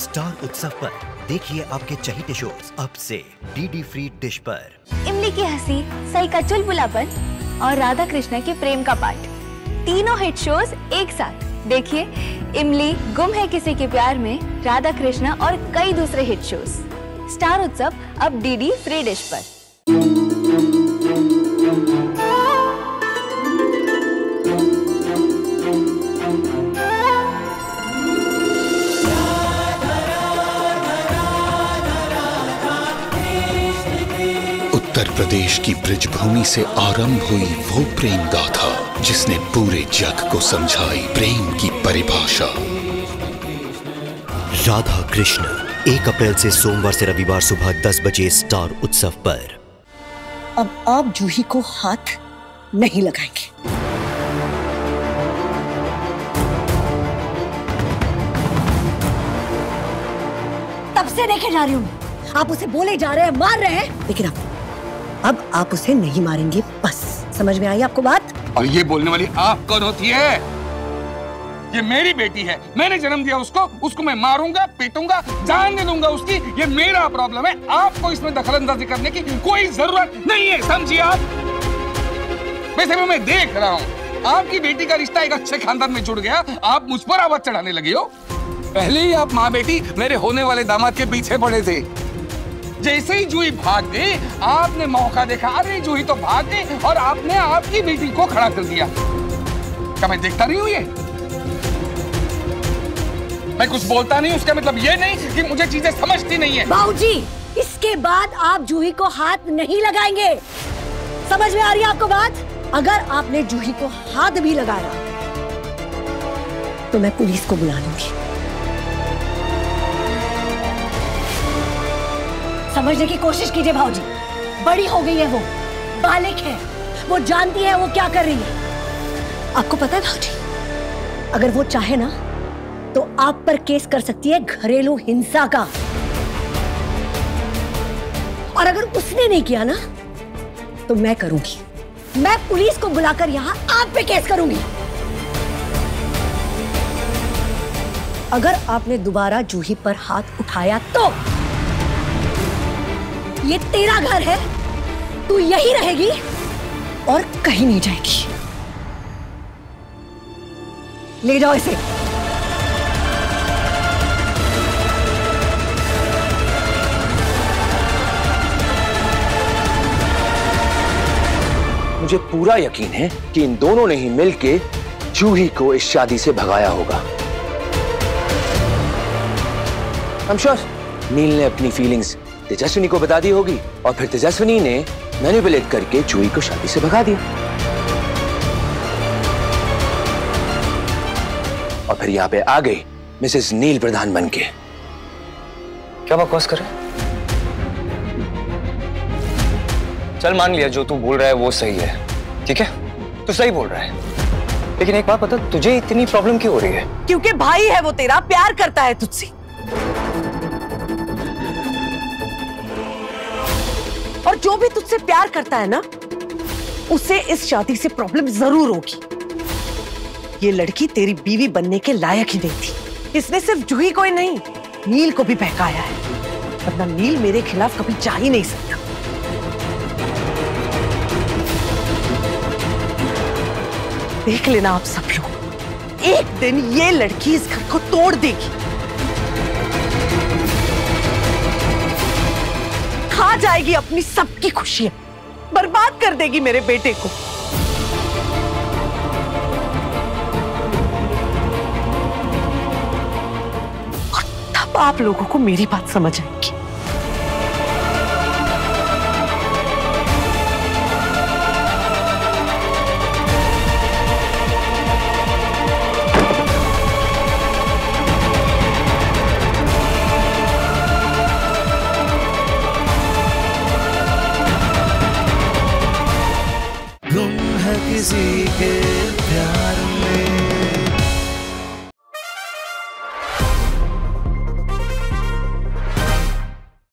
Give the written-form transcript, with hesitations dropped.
Star उत्सव पर देखिए आपके चहेते शोज अब से डीडी फ्री डिश पर। इमली की हंसी, सई का चुलबुलापन और राधा कृष्ण के प्रेम का पाठ, तीनों हिट शोज एक साथ देखिए। इमली, गुम है किसी के प्यार में, राधा कृष्ण और कई दूसरे हिट शोज। स्टार उत्सव अब डीडी फ्री डिश पर। उत्तर प्रदेश की ब्रिजभूमि से आरंभ हुई वो प्रेम गाथा जिसने पूरे जग को समझाई प्रेम की परिभाषा। राधा कृष्ण 1 अप्रैल से सोमवार से रविवार सुबह 10 बजे स्टार उत्सव पर। अब आप जूही को हाथ नहीं लगाएंगे। तब से देखे जा रही हूँ, आप उसे बोले जा रहे हैं, मार रहे हैं, लेकिन अब आप उसे नहीं मारेंगे। बस समझ में आई आपको बात? और ये बोलने वाली आप कौन होती है? ये मेरी बेटी है, मैंने जन्म दिया उसको मैं मारूंगा, पीटूंगा, जान दे दूंगा उसकी। ये मेरा प्रॉब्लम है, आपको इसमें दखलंदाजी करने की कोई जरूरत नहीं है, समझिए आप। वैसे भी मैं देख रहा हूँ आपकी बेटी का रिश्ता एक अच्छे खानदान में जुड़ गया, आप मुझ पर आवाज चढ़ाने लगे हो। पहले ही आप माँ बेटी मेरे होने वाले दामाद के पीछे पड़े थे। जैसे ही जूही भाग गई, आपने मौका देखा, अरे जूही तो भाग गई, और आपने आपकी बेटी को खड़ा कर दिया। क्या मैं देखता नहीं हूँ ये? मैं कुछ बोलता नहीं, उसका मतलब ये नहीं कि मुझे चीजें समझती नहीं है। बाबूजी, इसके बाद आप जूही को हाथ नहीं लगाएंगे। समझ में आ रही है आपको बात? अगर आपने जूही को हाथ भी लगाया तो मैं पुलिस को बुला लूंगी। समझने की कोशिश कीजिए भाऊजी, बड़ी हो गई है वो, बालिक है, वो जानती है वो क्या कर रही है। आपको पता है भाऊजी, अगर वो चाहे ना तो आप पर केस कर सकती है घरेलू हिंसा का। और अगर उसने नहीं किया ना तो मैं करूंगी, मैं पुलिस को बुलाकर यहाँ आप पे केस करूंगी। अगर आपने दोबारा जूही पर हाथ उठाया तो ये तेरा घर है, तू यही रहेगी और कहीं नहीं जाएगी। ले जाओ इसे। मुझे पूरा यकीन है कि इन दोनों ने ही मिलके जूही को इस शादी से भगाया होगा। I'm sure नील ने अपनी फीलिंग्स तेजस्विनी को बता दी होगी और फिर तेजस्विनी ने मैनिपुलेट करके जूही को शादी से भगा दिया। और फिर यहाँ पे आ गई मिसेस नील प्रधान बनके। क्या बकवास कर रहे हैं? चल मान लिया जो तू बोल रहा है वो सही है, ठीक है, तू सही बोल रहा है, लेकिन एक बात बता, तुझे इतनी प्रॉब्लम क्यों हो रही है? क्योंकि भाई है वो तेरा, प्यार करता है तुझसे, और जो भी तुझसे प्यार करता है ना उसे इस शादी से प्रॉब्लम जरूर होगी। ये लड़की तेरी बीवी बनने के लायक ही नहीं थी। इसने सिर्फ जूही को ही नहीं, नील को भी बहकाया है, वरना नील मेरे खिलाफ कभी जा ही नहीं सकता। देख लेना आप सब लोग, एक दिन ये लड़की इस घर को तोड़ देगी, खा जाएगी अपनी सबकी खुशियां, बर्बाद कर देगी मेरे बेटे को। और तब आप लोगों को मेरी बात समझ आएगी। किसी के प्यार में